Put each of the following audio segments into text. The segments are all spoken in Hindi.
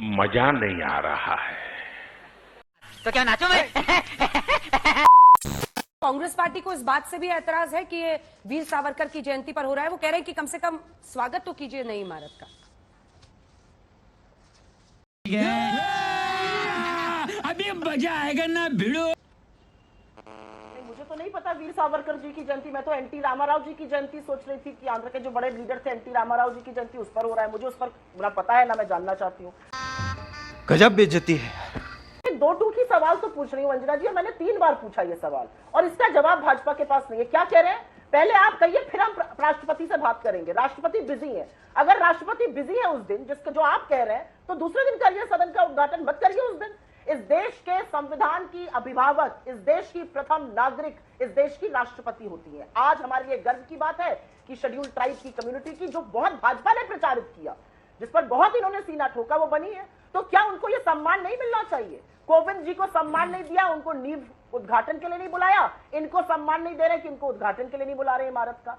मजा नहीं आ रहा है। तो क्या नाचो भाई? कांग्रेस पार्टी को इस बात से भी एतराज है कि ये वीर सावरकर की जयंती पर हो रहा है। वो कह रहे हैं कि कम से कम स्वागत तो कीजिए नई इमारत का। अभी मजा आएगा ना भिड़ो। मुझे तो नहीं पता वीर सावरकर जी की जयंती। मैं तो एनटी रामाराव जी की जयंती सोच रही थी कि आंध्र के जो बड़े लीडर थे एनटी रामाराव जी की जयंती उस पर हो रहा है। मुझे उस पर ना पता है ना मैं जानना चाहती हूँ। गजब बेइज्जती है। दो टूकी सवाल तो पूछ रही हूँ अंजना जी, मैंने 3 बार पूछा ये सवाल और इसका जवाब भाजपा के पास नहीं है। क्या कह रहे हैं? पहले आप कहिए, फिर हम राष्ट्रपति से बात करेंगे। राष्ट्रपति बिजी है। अगर राष्ट्रपति बिजी है उस दिन, जिसका जो आप कह रहे हैं, तो दूसरे दिन करिए, सदन का उद्घाटन मत करिए उस दिन। इस देश के संविधान की अभिभावक, इस देश की प्रथम नागरिक, इस देश की राष्ट्रपति होती है। आज हमारे लिए गर्व की बात है कि शेड्यूल ट्राइब की कम्युनिटी की, जो बहुत भाजपा ने प्रचारित किया, जिस पर बहुत इन्होंने सीना ठोका, वो बनी है। तो क्या उनको ये सम्मान नहीं मिलना चाहिए? कोविंद जी को सम्मान नहीं दिया, उनको नींव उद्घाटन के लिए नहीं बुलाया, इनको सम्मान नहीं दे रहे कि इनको उद्घाटन के लिए नहीं बुला रहे इमारत का।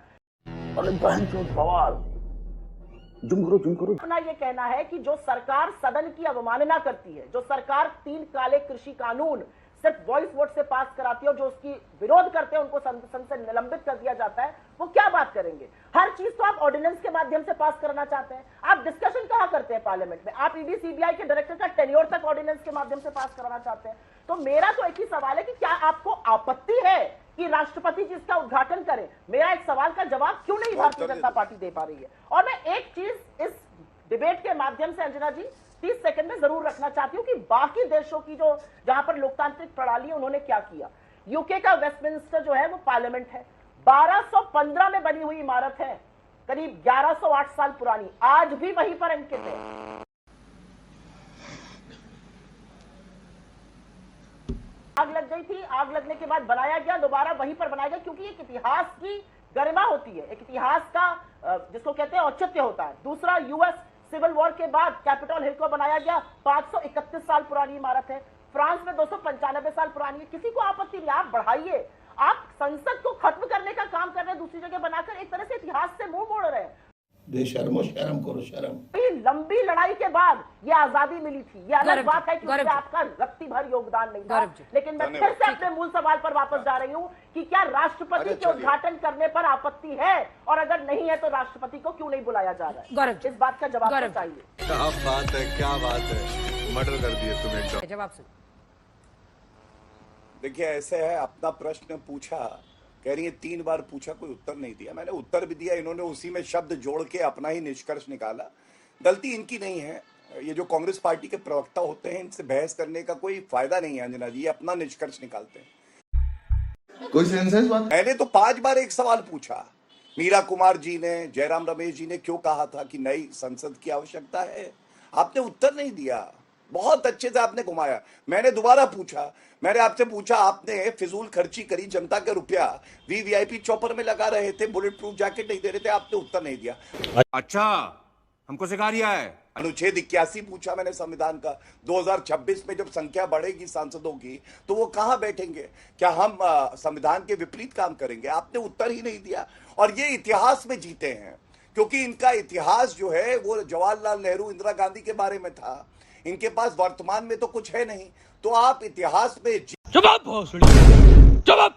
अपना ये कहना है कि जो सरकार सदन की अवमानना करती है, जो सरकार 3 काले कृषि कानून सिर्फ वॉइस वोट से पास कराती है और जो उसकी विरोध करते हैं उनको संसद से निलंबित कर दिया जाता है, वो क्या बात करेंगे? हर चीज तो आप ऑर्डिनेंस के माध्यम से पास करना चाहते हैं। आप डिस्कशन कहां करते हैं पार्लियामेंट में? आप ईडी सीबीआई के डायरेक्टर का टेन्योर तक ऑर्डिनेंस के माध्यम से पास कराना चाहते हैं। तो मेरा तो एक ही सवाल है कि क्या आपको आपत्ति है कि राष्ट्रपति जी इसका उद्घाटन करें? मेरा एक सवाल का जवाब क्यों नहीं भारतीय जनता पार्टी दे पा रही है? और मैं एक चीज इस डिबेट के माध्यम से अंजना जी 30 सेकंड में जरूर रखना चाहती हूं कि बाकी देशों की जो जहां पर लोकतांत्रिक प्रणाली है, उन्होंने क्या किया। यूके का वेस्टमिंस्टर जो है वो पार्लियामेंट है, 1215 में बनी हुई इमारत है, करीब 1108 साल पुरानी, आज भी वहीं पर अंकित है। आग लग गई थी, आग लगने के बाद बनाया गया, दोबारा वहीं पर बनाया गया, क्योंकि एक इतिहास की गरिमा होती है, एक इतिहास का जिसको कहते हैं औचित्य होता है। दूसरा, यूएस सिविल वॉर के बाद कैपिटल हिल को बनाया गया, 531 साल पुरानी इमारत है। फ्रांस में 295 साल पुरानी है। किसी को आपत्ति नहीं, आप बढ़ाइए। आप संसद को खत्म करने का काम कर रहे हैं, दूसरी जगह बनाकर एक तरह से इतिहास से मुंह मोड़ रहे हैं। बेशर्मो शर्म करो शर्म। लंबी लड़ाई के बाद ये आजादी मिली थी, ये अलग बात है कि उसमें आपका रत्ती भर योगदान नहीं था। लेकिन मैं फिर से अपने मूल सवाल पर वापस जा रही हूं कि क्या राष्ट्रपति के उद्घाटन करने पर आपत्ति है, और अगर नहीं है तो राष्ट्रपति को क्यों नहीं बुलाया जा रहा है? इस बात का जवाब चाहिए। क्या बात है, क्या बात है, मर्डर कर दिए तुम एकदम। जवाब सुन। देखिए, ऐसे है, अपना प्रश्न पूछा, कह रही है 3 बार पूछा, कोई उत्तर नहीं दिया। मैंने उत्तर भी दिया, इन्होंने उसी में शब्द जोड़ के अपना ही निष्कर्ष निकाला। गलती इनकी नहीं है। ये जो कांग्रेस पार्टी के प्रवक्ता होते हैं, इनसे बहस करने का कोई फायदा नहीं है अंजना जी, ये अपना निष्कर्ष निकालते हैं। कोई सेंसेस बात? मैंने तो 5 बार एक सवाल पूछा। मीरा कुमार जी ने, जयराम रमेश जी ने क्यों कहा था कि नई संसद की आवश्यकता है? आपने उत्तर नहीं दिया, बहुत अच्छे से आपने घुमाया। मैंने दोबारा पूछा, मैंने आपसे पूछा, आपने फिजूल खर्ची करी, जनता का रुपया वीवीआईपी चॉपर में लगा रहे थे, बुलेट प्रूफ जैकेट नहीं दे रहे थे, आपने उत्तर नहीं दिया। अच्छा, हमको सिखा रिया है। अनुच्छेद 81 पूछा मैंने संविधान का, 2026 में जब संख्या बढ़ेगी सांसदों की तो वो कहां बैठेंगे? क्या हम संविधान के विपरीत काम करेंगे? आपने उत्तर ही नहीं दिया। और ये इतिहास में जीते हैं, क्योंकि इनका इतिहास जो है वो जवाहरलाल नेहरू, इंदिरा गांधी के बारे में था। इनके पास वर्तमान में तो कुछ है नहीं, तो आप इतिहास में जवाब